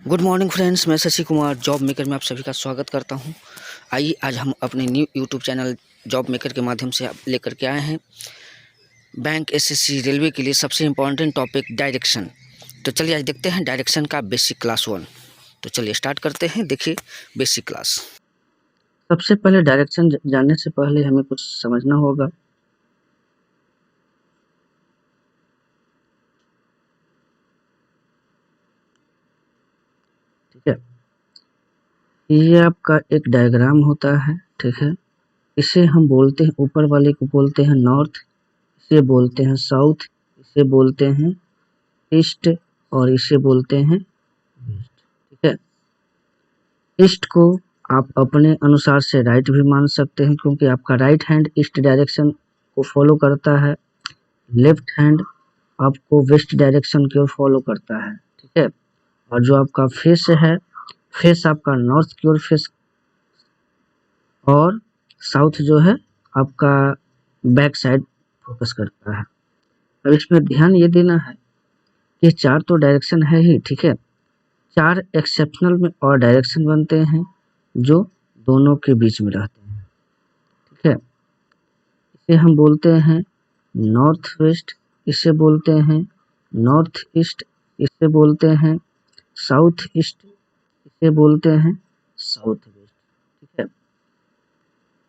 Good morning friends, मैं Shashi Kumar job maker में आप सभी का स्वागत करता हूं। आइए आज हम अपने new YouTube channel job maker के माध्यम से लेकर के आए हैं बैंक, एसएससी, रेलवे के लिए सबसे इम्पोर्टेंट टॉपिक डायरेक्शन। तो चलिए आज देखते हैं डायरेक्शन का बेसिक क्लास 1। तो चलिए स्टार्ट करते हैं। देखिए बेसिक क्लास। सबसे पहले डायरेक्शन जानने से पहले हमें कुछ समझना होगा। ठीक है, ये आपका एक डायग्राम होता है। ठीक है, इसे हम बोलते हैं, ऊपर वाले को बोलते हैं नॉर्थ, इसे बोलते हैं साउथ, इसे बोलते हैं ईस्ट और इसे बोलते हैं वेस्ट। ठीक है, ईस्ट को आप अपने अनुसार से राइट भी मान सकते हैं क्योंकि आपका राइट हैंड ईस्ट डायरेक्शन को फॉलो करता है, लेफ्ट हैंड आपको वेस्ट डायरेक्शन की ओर फॉलो करता है। ठीक है, और जो आपका फेस है, फेस आपका नॉर्थ की ओर फेस और साउथ जो है आपका बैक साइड फोकस करता है। अब इसमें ध्यान ये देना है कि चार तो डायरेक्शन है ही। ठीक है, चार एक्सेप्शनल में और डायरेक्शन बनते हैं जो दोनों के बीच में रहते हैं। ठीक है, इसे हम बोलते हैं नॉर्थ वेस्ट, इसे बोलते हैं नॉर्थ ईस्ट, इसे बोलते हैं साउथ ईस्ट, इसे बोलते हैं साउथ वेस्ट। ठीक है,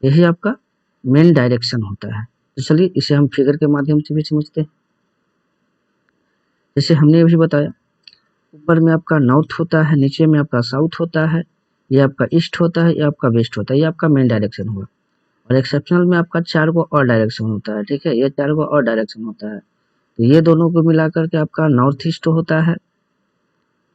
यही आपका मेन डायरेक्शन होता है। तो चलिए इसे हम फिगर के माध्यम से भी समझते हैं। जैसे हमने अभी बताया, ऊपर में आपका नॉर्थ होता है, नीचे में आपका साउथ होता है, ये आपका ईस्ट होता है, ये आपका वेस्ट होता है, ये आपका मेन डायरेक्शन हुआ। और एक्सेप्शनल में आपका चार को और डायरेक्शन होता है। ठीक है, ये चार को और डायरेक्शन होता है। तो ये दोनों को मिलाकर के आपका नॉर्थ ईस्ट होता है,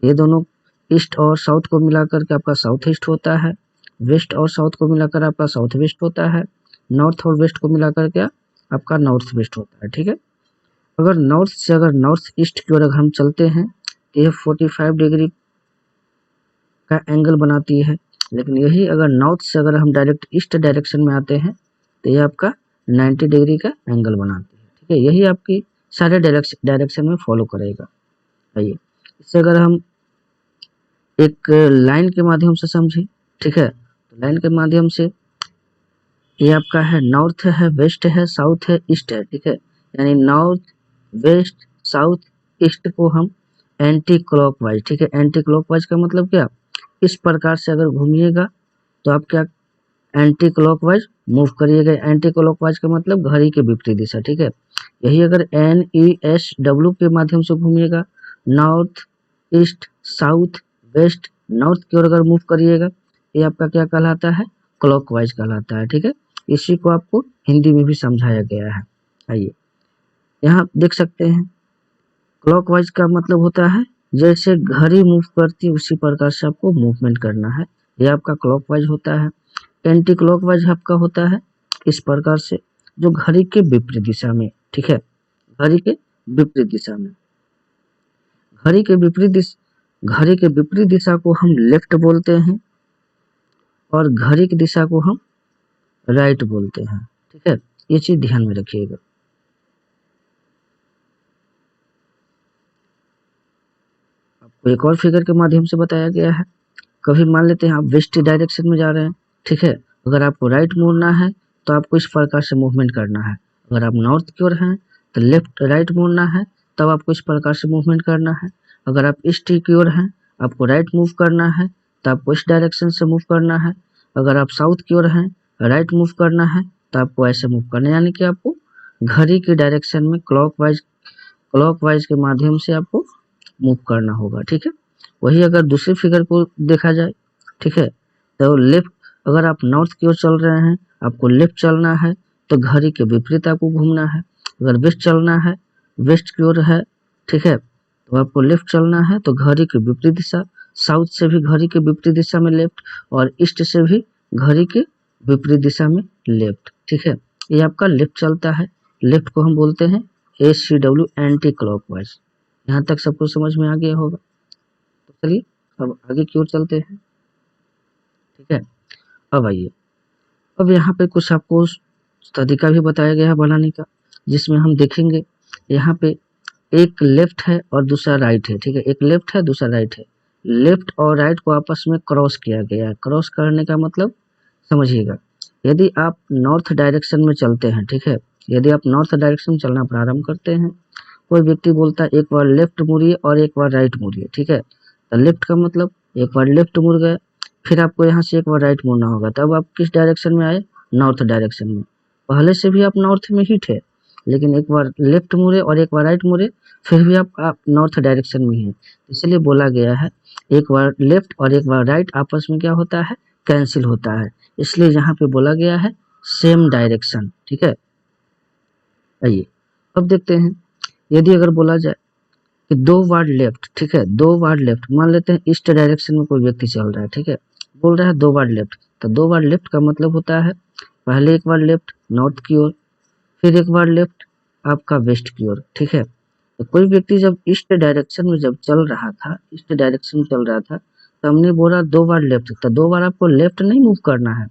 ये दोनों ईस्ट और साउथ को मिलाकर के आपका साउथ ईस्ट होता है, वेस्ट और साउथ को मिलाकर आपका साउथ वेस्ट होता है, नॉर्थ और वेस्ट को मिलाकर के आपका नॉर्थ वेस्ट होता है। ठीक है, अगर नॉर्थ से अगर नॉर्थ ईस्ट की ओर अगर हम चलते हैं तो ये 45 डिग्री का एंगल बनाती है, लेकिन यही अगर नॉर्थ से अगर हम डायरेक्ट ईस्ट डायरेक्शन में आते हैं तो ये आपका 90 डिग्री का एंगल बनाती है। ठीक है, यही आपकी सारे डायरेक्शन में फॉलो करेगा। आइए इससे अगर हम एक लाइन के माध्यम से समझें। ठीक है, तो लाइन के माध्यम से ये आपका है नॉर्थ है, वेस्ट है, साउथ है, ईस्ट है। ठीक है, यानी नॉर्थ वेस्ट साउथ ईस्ट को हम एंटी क्लॉकवाइज। ठीक है, एंटी क्लॉकवाइज का मतलब क्या, इस प्रकार से अगर घूमिएगा तो आप क्या एंटी क्लॉकवाइज मूव करिएगा। एंटी क्लॉकवाइज का मतलब घड़ी के विपरीत दिशा। ठीक है, यही अगर NESW के माध्यम से घूमिएगा, north east south west north की ओर अगर मूव करिएगा, ये आपका क्या कहलाता है, क्लॉकवाइज कहलाता है। ठीक है, इसी को आपको हिंदी में भी समझाया गया है। आइए यहाँ देख सकते हैं, क्लॉकवाइज का मतलब होता है जैसे घड़ी मूव करती है उसी प्रकार से आपको मूवमेंट करना है, ये आपका क्लॉकवाइज होता है। एंटी क्लॉकवाइज आपका होता है इस प्रकार से, जो घड़ी के विपरीत दिशा में। ठीक है, घड़ी के विपरीत दिशा में, घड़ी के विपरीत दिशा को हम लेफ्ट बोलते हैं और घड़ी की दिशा को हम राइट बोलते हैं। ठीक है, ये चीज ध्यान में रखिएगा। आपको एक और फिगर के माध्यम से बताया गया है। कभी मान लेते हैं आप वेस्ट डायरेक्शन में जा रहे हैं। ठीक है, अगर आपको राइट मुड़ना है तो आपको इस प्रकार से मूवमेंट करना है। अगर आप नॉर्थ की ओर हैं तो लेफ्ट राइट मुड़ना है, तब आपको इस प्रकार से मूवमेंट करना है। अगर आप ईस्ट की ओर हैं, आपको राइट मूव करना है तो आपको इस डायरेक्शन से मूव करना है। अगर आप साउथ की ओर हैं, राइट मूव करना है तो आपको ऐसे मूव करना है, यानी कि आपको घड़ी की डायरेक्शन में क्लॉकवाइज के माध्यम से आपको मूव करना होगा। ठीक है, वही अगर दूसरी फिगर को देखा जाए, ठीक है, तो लेफ्ट अगर आप नॉर्थ की ओर चल रहे हैं, आपको लेफ्ट चलना है तो घड़ी के विपरीत आपको घूमना है। अगर वेस्ट चलना है, वेस्ट की ओर है, ठीक है, तो आपको लेफ्ट चलना है तो घड़ी के विपरीत दिशा, साउथ से भी घड़ी के विपरीत दिशा में लेफ्ट और ईस्ट से भी घड़ी के विपरीत दिशा में लेफ्ट। ठीक है, ये आपका लेफ्ट चलता है, लेफ्ट को हम बोलते हैं ACW एंटी क्लॉकवाइज। यहाँ तक सबको समझ में आ गया होगा। तो चलिए अब आगे की ओर चलते हैं। ठीक है, अब आइए, अब यहाँ पे कुछ आपको तरीका भी बताया गया है बनाने का, जिसमें हम देखेंगे यहाँ पे एक लेफ्ट है और दूसरा राइट है। ठीक है, एक लेफ्ट है दूसरा राइट है, लेफ्ट और राइट को आपस में क्रॉस किया गया है। क्रॉस करने का मतलब समझिएगा, यदि आप नॉर्थ डायरेक्शन में चलते हैं, ठीक है, यदि आप नॉर्थ डायरेक्शन में चलना प्रारंभ करते हैं, कोई व्यक्ति बोलता है एक बार लेफ्ट मुड़िए और एक बार राइट मुड़िए, ठीक है, तो लेफ्ट का मतलब एक बार लेफ्ट मुड़ गए, फिर आपको यहाँ से एक बार राइट मुड़ना होगा, तब आप किस डायरेक्शन में आए, नॉर्थ डायरेक्शन में। पहले से भी आप नॉर्थ में ही थे, लेकिन एक बार लेफ्ट मुड़े और एक बार राइट मुड़े, फिर भी आप नॉर्थ डायरेक्शन में हैं। इसलिए बोला गया है एक बार लेफ्ट और एक बार राइट आपस में क्या होता है, कैंसिल होता है, इसलिए यहाँ पे बोला गया है सेम डायरेक्शन, ठीक है। आइए अब देखते हैं, यदि अगर बोला जाए कि 2 बार लेफ्ट, ठीक है, 2 बार लेफ्ट, मान लेते हैं ईस्ट डायरेक्शन में कोई व्यक्ति चल रहा है, ठीक है, बोल रहा है 2 बार लेफ्ट, तो 2 बार लेफ्ट का मतलब होता है पहले एक बार लेफ्ट नॉर्थ की ओर, फिर एक बार लेफ्ट आपका वेस्ट की ओर, ठीक है। तो कोई व्यक्ति जब ईस्ट डायरेक्शन में जब चल रहा था, ईस्ट डायरेक्शन में चल रहा था, तो हमने बोला 2 बार लेफ्ट, तो 2 बार आपको लेफ्ट नहीं मूव करना है,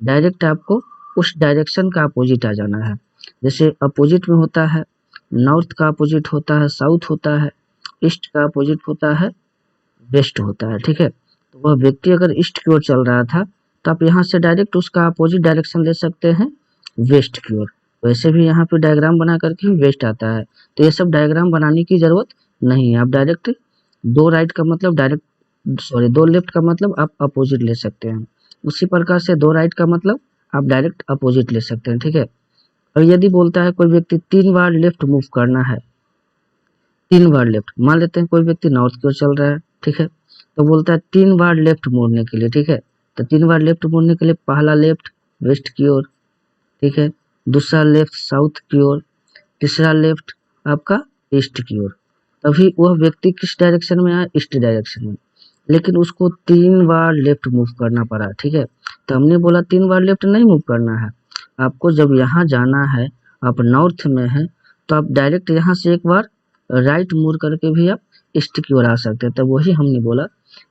डायरेक्ट आपको उस डायरेक्शन का अपोजिट आ जाना है। जैसे अपोजिट में होता है, नॉर्थ का अपोजिट होता है साउथ होता है, ईस्ट का अपोजिट होता है वेस्ट होता है, ठीक है। तो वह व्यक्ति अगर ईस्ट की ओर चल रहा था, तो आप यहाँ से डायरेक्ट उसका अपोजिट डायरेक्शन ले सकते हैं वेस्ट की ओर। वैसे भी यहाँ पे डायग्राम बना करके वेस्ट आता है, तो ये सब डायग्राम बनाने की जरूरत नहीं है, आप डायरेक्ट 2 राइट का मतलब डायरेक्ट, सॉरी 2 लेफ्ट का मतलब आप अपोजिट ले सकते हैं, उसी प्रकार से 2 राइट का मतलब आप डायरेक्ट अपोजिट ले सकते हैं, ठीक है। और यदि बोलता है कोई व्यक्ति 3 बार लेफ्ट मूव करना है, 3 बार लेफ्ट, मान लेते हैं कोई व्यक्ति नॉर्थ की ओर चल रहा है, ठीक है, तो बोलता है 3 बार लेफ्ट मोड़ने के लिए, ठीक है, तो 3 बार लेफ्ट मोड़ने के लिए पहला लेफ्ट वेस्ट की ओर, ठीक है, दूसरा लेफ्ट साउथ की ओर, तीसरा लेफ्ट आपका ईस्ट की ओर। तभी वह व्यक्ति किस डायरेक्शन में आया, ईस्ट डायरेक्शन में, लेकिन उसको 3 बार लेफ्ट मूव करना पड़ा, ठीक है। तो हमने बोला 3 बार लेफ्ट नहीं मूव करना है, आपको जब यहाँ जाना है, आप नॉर्थ में हैं, तो आप डायरेक्ट यहाँ से एक बार राइट मुड़ करके भी आप ईस्ट की ओर आ सकते हैं। तब वही हमने बोला,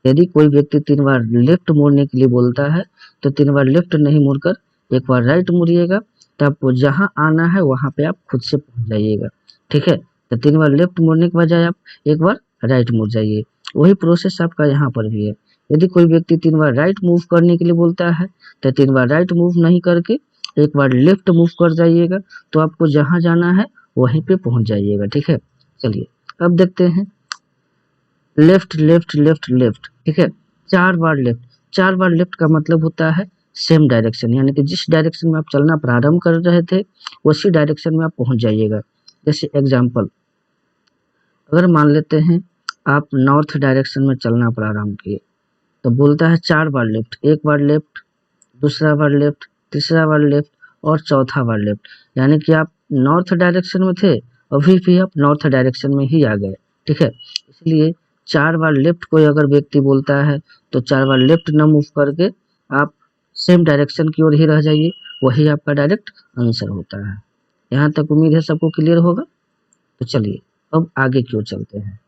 यदि कोई व्यक्ति 3 बार लेफ्ट मोड़ने के लिए बोलता है, तो 3 बार लेफ्ट नहीं मुड़कर एक बार राइट मुड़िएगा, तो आपको जहाँ आना है वहाँ पे आप खुद से पहुँच जाइएगा, ठीक है। तो 3 बार लेफ्ट मुड़ने के बजाय आप एक बार राइट मुड़ जाइए, वही प्रोसेस आपका यहाँ पर भी है। यदि कोई व्यक्ति 3 बार राइट मूव करने के लिए बोलता है, तो 3 बार राइट मूव नहीं करके एक बार लेफ्ट मूव कर जाइएगा, तो आपको जहाँ जाना है वहीं पे पहुँच जाइएगा, ठीक है। चलिए अब देखते हैं लेफ्ट लेफ्ट लेफ्ट लेफ्ट, ठीक है, 4 बार लेफ्ट, 4 बार लेफ्ट का मतलब होता है सेम डायरेक्शन, यानी कि जिस डायरेक्शन में आप चलना प्रारंभ कर रहे थे उसी डायरेक्शन में आप पहुंच जाइएगा। जैसे एग्जांपल, अगर मान लेते हैं आप नॉर्थ डायरेक्शन में चलना प्रारंभ किए, तो बोलता है 4 बार लेफ्ट, एक बार लेफ्ट, दूसरा बार लेफ्ट, तीसरा बार लेफ्ट और चौथा बार लेफ्ट, यानी कि आप नॉर्थ डायरेक्शन में थे, अभी भी आप नॉर्थ डायरेक्शन में ही आ गए, ठीक है। इसलिए 4 बार लेफ्ट कोई अगर व्यक्ति बोलता है, तो 4 बार लेफ्ट न मूव करके आप सेम डायरेक्शन की ओर ही रह जाइए, वही आपका डायरेक्ट आंसर होता है। यहाँ तक उम्मीद है सबको क्लियर होगा। तो चलिए अब आगे की ओर चलते हैं।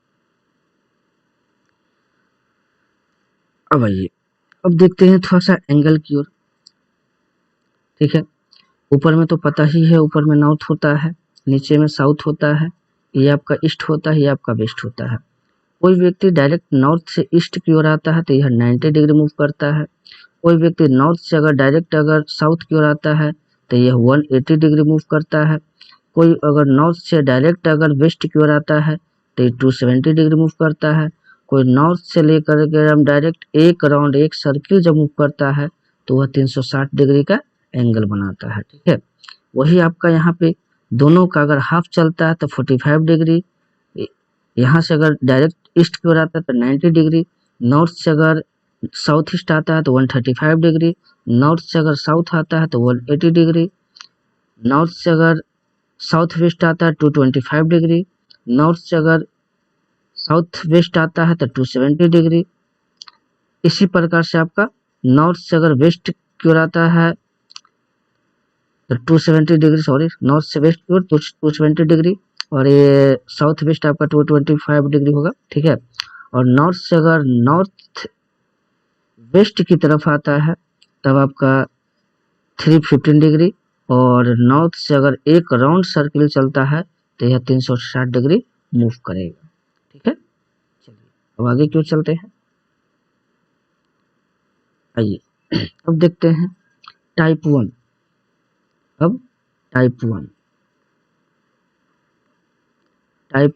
अब आइए, अब देखते हैं थोड़ा सा एंगल की ओर, ठीक है। ऊपर में तो पता ही है, ऊपर में नॉर्थ होता है, नीचे में साउथ होता है, ये आपका ईस्ट होता है, ये आपका वेस्ट होता है। कोई व्यक्ति डायरेक्ट नॉर्थ से ईस्ट की ओर आता है तो यह 90 डिग्री मूव करता है। कोई व्यक्ति नॉर्थ से अगर डायरेक्ट अगर साउथ की ओर आता है तो यह 180 डिग्री मूव करता है। कोई अगर नॉर्थ से डायरेक्ट अगर वेस्ट की ओर आता है तो ये 270 डिग्री मूव करता है। कोई नॉर्थ से लेकर के हम डायरेक्ट एक राउंड एक सर्किल जब मूव करता है तो वह 360 डिग्री का एंगल बनाता है, ठीक है। वही आपका यहाँ पे दोनों का अगर हाफ चलता है तो 45 डिग्री, यहाँ से अगर डायरेक्ट ईस्ट की ओर आता है तो 90 डिग्री, नॉर्थ से अगर साउथ ईस्ट आता है तो 135 डिग्री, नॉर्थ से अगर साउथ आता है तो 180 डिग्री, नॉर्थ से अगर साउथ वेस्ट आता है 225 डिग्री, नॉर्थ से अगर साउथ वेस्ट आता है तो 270 डिग्री। इसी प्रकार से आपका नॉर्थ से अगर वेस्ट की ओर आता है तो 270 डिग्री, सॉरी नॉर्थ से वेस्ट की ओर 270 डिग्री, और ये साउथ वेस्ट आपका 225 डिग्री होगा, ठीक है। और नॉर्थ से अगर नॉर्थ वेस्ट की तरफ आता है तब आपका 315 डिग्री, और नॉर्थ से अगर एक राउंड सर्किल चलता है तो यह 360 डिग्री मूव करेगा, ठीक है। चलिए अब आगे क्यों चलते हैं। आइए अब देखते हैं टाइप 1। अब टाइप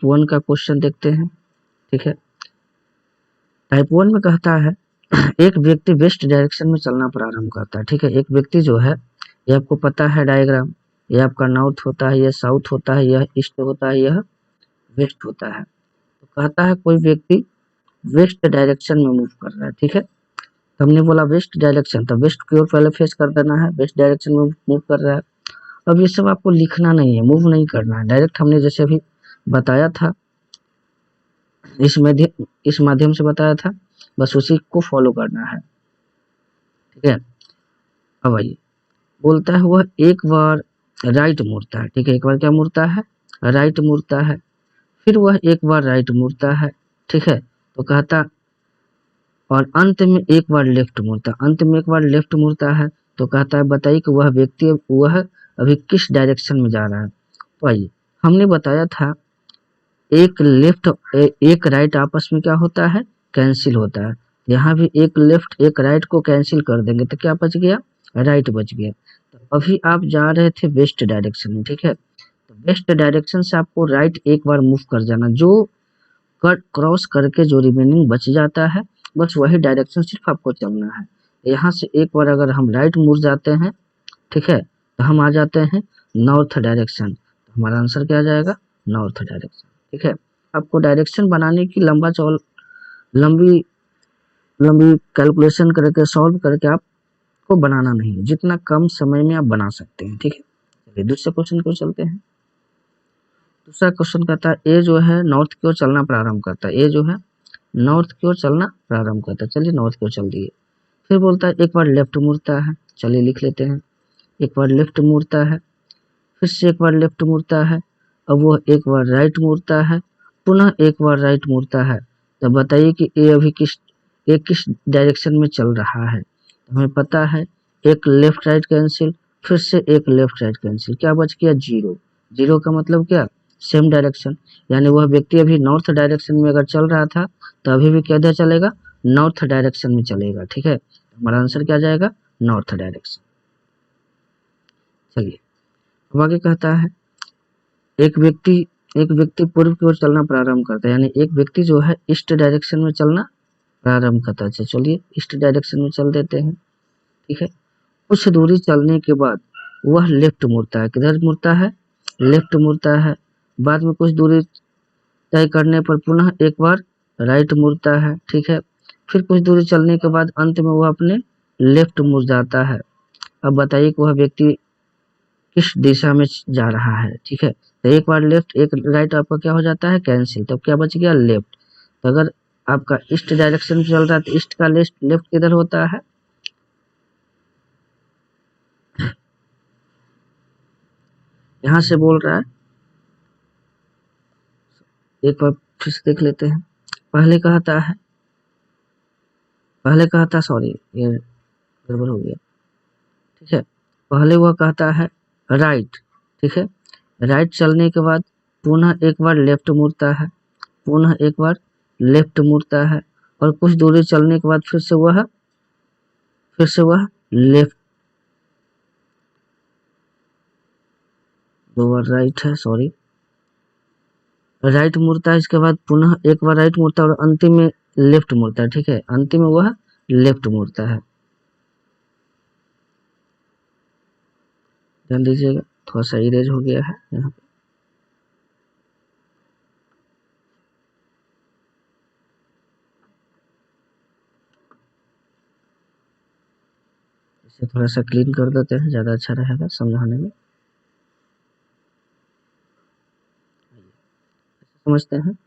1 का क्वेश्चन देखते हैं। ठीक है, टाइप 1 में कहता है एक व्यक्ति वेस्ट डायरेक्शन में चलना प्रारंभ करता है। ठीक है, एक व्यक्ति जो है, ये आपको पता है डायग्राम, ये आपका नॉर्थ होता है, यह साउथ होता है, यह ईस्ट होता है, यह वेस्ट होता है। तो कहता है कोई व्यक्ति वेस्ट डायरेक्शन में मूव कर रहा है। ठीक है, तो हमने बोला वेस्ट डायरेक्शन, तो वेस्ट की ओर पहले फेस कर देना है, वेस्ट डायरेक्शन में मूव कर रहा है। अब ये सब आपको लिखना नहीं है, मूव नहीं करना है, डायरेक्ट हमने जैसे अभी बताया था, इस माध्यम से बताया था, बस उसी को फॉलो करना है। ठीक है, अब आइए, बोलता है वह एक बार राइट मुड़ता है। ठीक है, एक बार क्या मुड़ता है? राइट मुड़ता है। फिर वह एक बार राइट मुड़ता है। ठीक है, तो कहता और अंत में एक बार लेफ्ट मुड़ता है। अंत में एक बार लेफ्ट मुड़ता है, तो कहता है बताइए कि वह व्यक्ति वह अभी किस डायरेक्शन में जा रहा है। तो आइए, हमने बताया था एक लेफ्ट एक राइट आपस में क्या होता है? कैंसिल होता है। यहाँ भी एक लेफ्ट एक राइट को कैंसिल कर देंगे तो क्या बच गया? राइट बच गया। तो अभी आप जा रहे थे वेस्ट डायरेक्शन में। ठीक है, तो वेस्ट डायरेक्शन से आपको राइट एक बार मूव कर जाना, जो कट क्रॉस करके जो रिमेनिंग बच जाता है, बस वही डायरेक्शन सिर्फ आपको चलना है। यहाँ से एक बार अगर हम राइट मुड़ जाते हैं, ठीक है, तो हम आ जाते हैं नॉर्थ डायरेक्शन। तो हमारा आंसर क्या आ जाएगा? North direction. ठीक है, आपको डायरेक्शन बनाने की लंबी लंबी कैलकुलेशन करके सॉल्व करके आपको बनाना नहीं है, जितना कम समय में आप बना सकते हैं। ठीक है, चलिए दूसरे क्वेश्चन को चलते हैं। दूसरा क्वेश्चन कहता है ए जो है नॉर्थ की ओर चलना प्रारंभ करता है। ए जो है नॉर्थ की ओर चलना प्रारंभ करता है। चलिए नॉर्थ की ओर चल दिए। फिर बोलता है एक बार लेफ्ट मुड़ता है। चलिए लिख लेते हैं, एक बार लेफ्ट मुड़ता है, फिर से एक बार लेफ्ट मुड़ता है, अब वो एक बार राइट मुड़ता है, पुनः एक बार राइट मुड़ता है। तो बताइए कि ए अभी किस डायरेक्शन में चल रहा है। तो हमें पता है एक लेफ्ट राइट कैंसिल, फिर से एक लेफ्ट राइट कैंसिल, क्या बच गया? जीरो। जीरो का मतलब क्या? सेम डायरेक्शन, यानी वह व्यक्ति अभी नॉर्थ डायरेक्शन में अगर चल रहा था तो अभी भी किधर चलेगा? नॉर्थ डायरेक्शन में चलेगा। ठीक है, हमारा आंसर क्या जाएगा? North direction. चलिए अब आगे कहता है एक व्यक्ति पूर्व की ओर चलना प्रारंभ करता है, यानी एक व्यक्ति जो है ईस्ट डायरेक्शन में चलना प्रारंभ करता है। चलिए ईस्ट डायरेक्शन में चल देते हैं। ठीक है, कुछ दूरी चलने के बाद वह लेफ्ट मुड़ता है। किधर मुड़ता है? लेफ्ट मुड़ता है। बाद में कुछ दूरी तय करने पर पुनः एक बार राइट मुड़ता है। ठीक है, फिर कुछ दूरी चलने के बाद अंत में वह अपने लेफ्ट मुड़ जाता है। अब बताइए कि वह व्यक्ति किस दिशा में जा रहा है। ठीक है, तो एक बार लेफ्ट एक राइट आपका क्या हो जाता है? कैंसिल। तो क्या बच गया? लेफ्ट। तो अगर आपका ईस्ट डायरेक्शन में चल रहा है तो ईस्ट का लेफ्ट किधर होता है? यहाँ से बोल रहा है, एक बार फिर से देख लेते हैं। पहले कहता सॉरी ये गड़बड़ हो गया। ठीक है, पहले वह कहता है राइट। ठीक है, राइट चलने के बाद पुनः एक बार लेफ्ट मुड़ता है, पुनः एक बार लेफ्ट मुड़ता है, और कुछ दूरी चलने के बाद फिर से वह लेफ्ट, दो बार राइट है सॉरी, राइट मुड़ता है, इसके बाद पुनः एक बार राइट मुड़ता है और अंतिम में लेफ्ट मुड़ता है। ठीक है, अंतिम में वह लेफ्ट मुड़ता है। ध्यान दीजिएगा, थोड़ा सा इरेज हो गया है यहाँ पे। इसे थोड़ा सा क्लीन कर देते हैं, ज्यादा अच्छा रहेगा समझाने में। समझते हैं,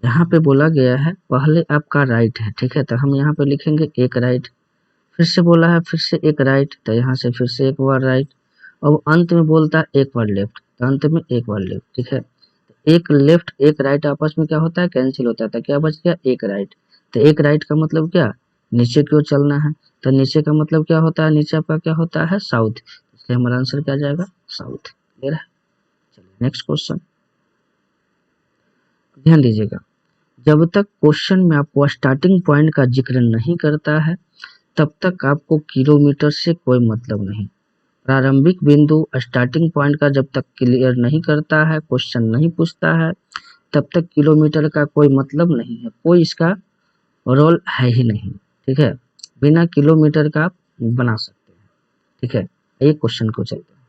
यहाँ पे बोला गया है पहले आपका राइट है। ठीक है, तो हम यहाँ पे लिखेंगे एक राइट, फिर से बोला है फिर से एक राइट, तो यहाँ से फिर से एक बार राइट, अब अंत में बोलता है एक बार लेफ्ट, तो अंत में एक बार लेफ्ट। ठीक है, एक लेफ्ट एक राइट आपस में क्या होता है? कैंसिल होता है। तो क्या बच गया? एक राइट। तो एक राइट का मतलब क्या? नीचे की ओर चलना है। तो नीचे का मतलब क्या होता है? नीचे आपका क्या होता है? साउथ। इसलिए हमारा आंसर क्या जाएगा? साउथ। क्लियर है? चलिए नेक्स्ट क्वेश्चन ध्यान दीजिएगा। जब तक क्वेश्चन में आपको स्टार्टिंग पॉइंट का जिक्र नहीं करता है तब तक आपको किलोमीटर से कोई मतलब नहीं। प्रारंभिक बिंदु स्टार्टिंग पॉइंट का जब तक क्लियर नहीं करता है, क्वेश्चन नहीं पूछता है, तब तक किलोमीटर का कोई मतलब नहीं है, कोई इसका रोल है ही नहीं। ठीक है, बिना किलोमीटर का आप बना सकते हैं। ठीक है, एक क्वेश्चन को चलते हैं।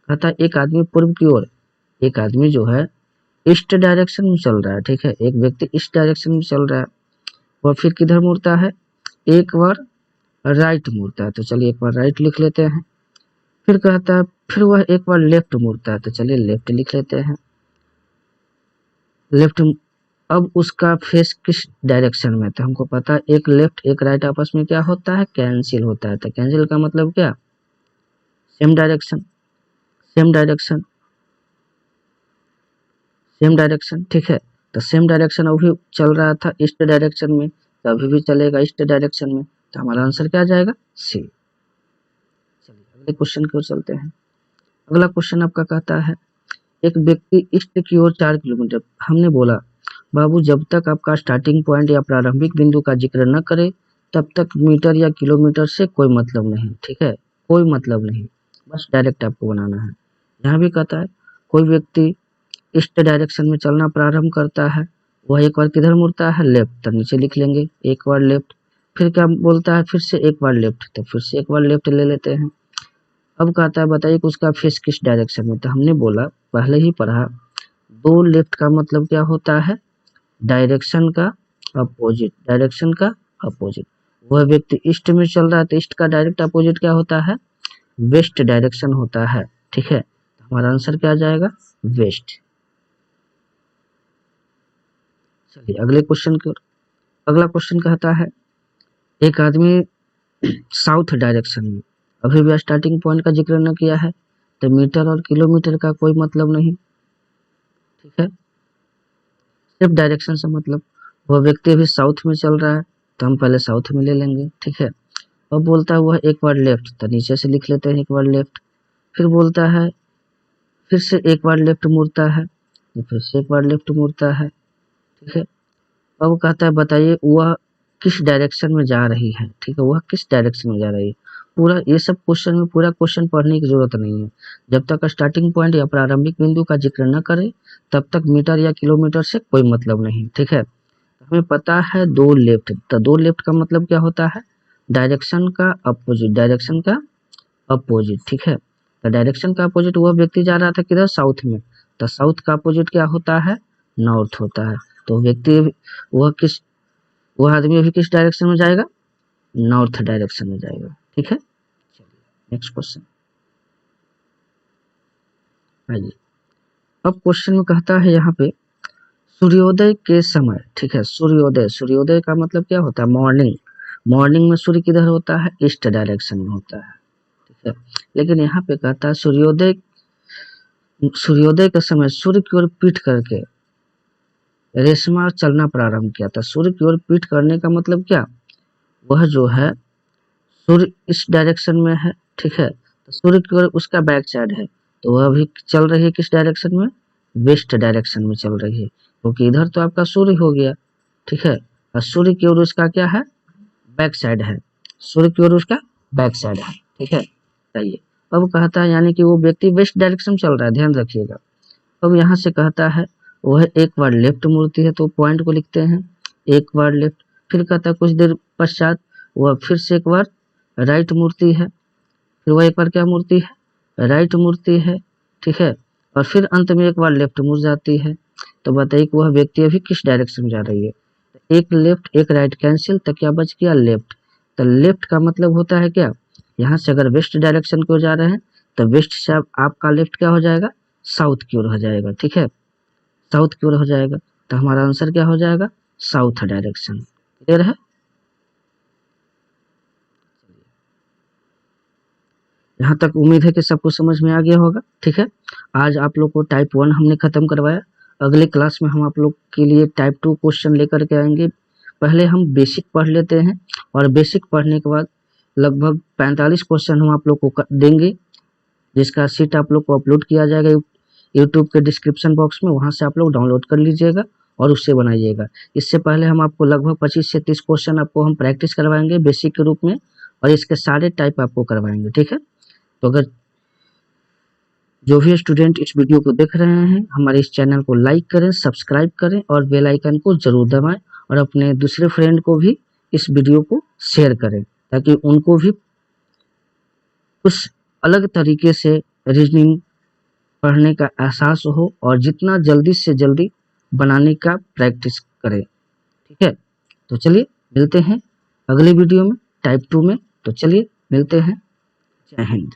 कहता है एक आदमी पूर्व की ओर, एक आदमी जो है ईस्ट डायरेक्शन में चल रहा है। ठीक है, एक व्यक्ति ईस्ट डायरेक्शन में चल रहा है, वह फिर किधर मुड़ता है, एक बार राइट मुड़ता है। तो चलिए एक बार राइट लिख लेते हैं। फिर कहता है फिर वह एक बार लेफ्ट मुड़ता है, तो चलिए लेफ्ट लिख लेते हैं। लेफ्ट, अब उसका फेस किस डायरेक्शन में, तो हमको पता है एक लेफ्ट एक राइट आपस में क्या होता है, कैंसिल होता है। तो कैंसिल का मतलब क्या, same direction, same direction, same direction. ठीक है, तो सेम डायरेक्शन अभी चल रहा था ईस्ट डायरेक्शन में, तो अभी भी चलेगा ईस्ट डायरेक्शन में। तो हमारा आंसर क्या आ जाएगा, सी। चलिए अगले क्वेश्चन की ओर चलते हैं। अगला क्वेश्चन आपका कहता है एक व्यक्ति ईस्ट की ओर 4 किलोमीटर, हमने बोला बाबू जब तक आपका स्टार्टिंग पॉइंट या प्रारंभिक बिंदु का जिक्र न करे तब तक मीटर या किलोमीटर से कोई मतलब नहीं। ठीक है, कोई मतलब नहीं, बस डायरेक्ट आपको बनाना है। यहाँ भी कहता है कोई व्यक्ति ईस्ट डायरेक्शन में चलना प्रारंभ करता है, वह एक बार किधर मुड़ता है, लेफ्ट, तो नीचे लिख लेंगे एक बार लेफ्ट। फिर क्या बोलता है, फिर से एक बार लेफ्ट, तो फिर से एक बार लेफ्ट ले लेते हैं। अब कहता है बताइए कि उसका फेस किस डायरेक्शन में, तो हमने बोला पहले ही पढ़ा, दो लेफ्ट का मतलब क्या होता है, डायरेक्शन का अपोजिट, डायरेक्शन का अपोजिट। वह व्यक्ति ईस्ट में चल रहा है तो ईस्ट का डायरेक्ट अपोजिट क्या होता है, वेस्ट डायरेक्शन होता है। ठीक है, हमारा आंसर क्या आ जाएगा, वेस्ट। चलिए अगले क्वेश्चन की ओर। अगला क्वेश्चन कहता है एक आदमी साउथ डायरेक्शन में, अभी भी स्टार्टिंग पॉइंट का जिक्र न किया है, तो मीटर और किलोमीटर का कोई मतलब नहीं। ठीक है, सिर्फ डायरेक्शन से मतलब। वह व्यक्ति अभी साउथ में चल रहा है तो हम पहले साउथ में ले लेंगे। ठीक है, अब बोलता है वह एक बार लेफ्ट, तो नीचे से लिख लेते हैं एक बार लेफ्ट। फिर बोलता है फिर से एक बार लेफ्ट मुड़ता है, तो फिर से एक बार लेफ्ट मुड़ता है। ठीक है, अब कहता है बताइए वह किस डायरेक्शन में जा रही है। ठीक है, वह किस डायरेक्शन में जा रही है। पूरा ये सब क्वेश्चन में पूरा क्वेश्चन पढ़ने की जरूरत नहीं है। जब तक स्टार्टिंग पॉइंट या प्रारंभिक बिंदु का जिक्र न करे तब तक मीटर या किलोमीटर से कोई मतलब नहीं। ठीक है, हमें पता है दो लेफ्ट, तो दो लेफ्ट का मतलब क्या होता है, डायरेक्शन का अपोजिट, डायरेक्शन का अपोजिट। ठीक है, तो डायरेक्शन का अपोजिट वह व्यक्ति जा रहा था किधर, साउथ में, तो साउथ का अपोजिट क्या होता है, नॉर्थ होता है। तो व्यक्ति वह किस वह आदमी अभी किस डायरेक्शन में जाएगा, नॉर्थ डायरेक्शन में जाएगा। ठीक है, चलिए नेक्स्ट क्वेश्चन आइए। अब क्वेश्चन में कहता है यहाँ पे सूर्योदय के समय। ठीक है, सूर्योदय, सूर्योदय का मतलब क्या होता है, मॉर्निंग। मॉर्निंग में सूर्य किधर होता है, ईस्ट डायरेक्शन में होता है। ठीक है, लेकिन यहाँ पे कहता है सूर्योदय, सूर्योदय के समय सूर्य की ओर पीठ करके रेशमा चलना प्रारंभ किया था। सूर्य की ओर पीठ करने का मतलब क्या, वह जो है सूर्य इस डायरेक्शन में है। ठीक है, तो सूर्य की ओर उसका बैक साइड है, तो वह अभी चल रही है किस डायरेक्शन में, वेस्ट डायरेक्शन में चल रही है, क्योंकि इधर तो आपका सूर्य हो गया। ठीक है, और सूर्य की ओर उसका क्या है, बैक साइड है, सूर्य की ओर उसका बैक साइड है। ठीक है, चाहिए। अब कहता है यानी कि वो व्यक्ति वेस्ट डायरेक्शन में चल रहा है, ध्यान रखिएगा। अब यहाँ से कहता है वह एक बार लेफ्ट मुड़ती है, तो पॉइंट को लिखते हैं एक बार लेफ्ट। फिर कहता है कुछ देर पश्चात वह फिर से एक बार राइट मुड़ती है, फिर वह एक बार क्या मुड़ती है, राइट मुड़ती है। ठीक है, और फिर अंत में एक बार लेफ्ट मुड़ जाती है। तो बताइए कि वह व्यक्ति अभी किस डायरेक्शन में जा रही है, एक लेफ्ट एक राइट कैंसिल, तो क्या बच गया, लेफ्ट। तो लेफ्ट का मतलब होता है क्या, यहाँ से अगर वेस्ट डायरेक्शन की ओर जा रहे हैं तो वेस्ट से आपका लेफ्ट क्या हो जाएगा, साउथ की ओर हो जाएगा। ठीक है, साउथ की ओर हो जाएगा, तो हमारा आंसर क्या हो जाएगा, साउथ डायरेक्शन। क्लियर है, यहाँ तक उम्मीद है कि सबको समझ में आ गया होगा। ठीक है, आज आप लोग को टाइप 1 हमने खत्म करवाया। अगले क्लास में हम आप लोग के लिए टाइप 2 क्वेश्चन लेकर के आएंगे। पहले हम बेसिक पढ़ लेते हैं, और बेसिक पढ़ने के बाद लगभग 45 क्वेश्चन हम आप लोग को देंगे, जिसका सीट आप लोग को अपलोड किया जाएगा यूट्यूब के डिस्क्रिप्शन बॉक्स में, वहां से आप लोग डाउनलोड कर लीजिएगा और उससे बनाइएगा। इससे पहले हम आपको लगभग 25 से 30 क्वेश्चन आपको हम प्रैक्टिस करवाएंगे बेसिक के रूप में, और इसके सारे टाइप आपको करवाएंगे, ठीक है। तो अगर जो भी स्टूडेंट इस वीडियो को देख रहे हैं, हमारे इस चैनल को लाइक करें, सब्सक्राइब करें और बेल आइकन को जरूर दबाएं, और अपने दूसरे फ्रेंड को भी इस वीडियो को शेयर करें ताकि उनको भी कुछ अलग तरीके से रीजनिंग पढ़ने का एहसास हो और जितना जल्दी से जल्दी बनाने का प्रैक्टिस करें, ठीक है। तो चलिए मिलते हैं अगले वीडियो में टाइप 2 में। तो चलिए मिलते हैं। जय हिंद।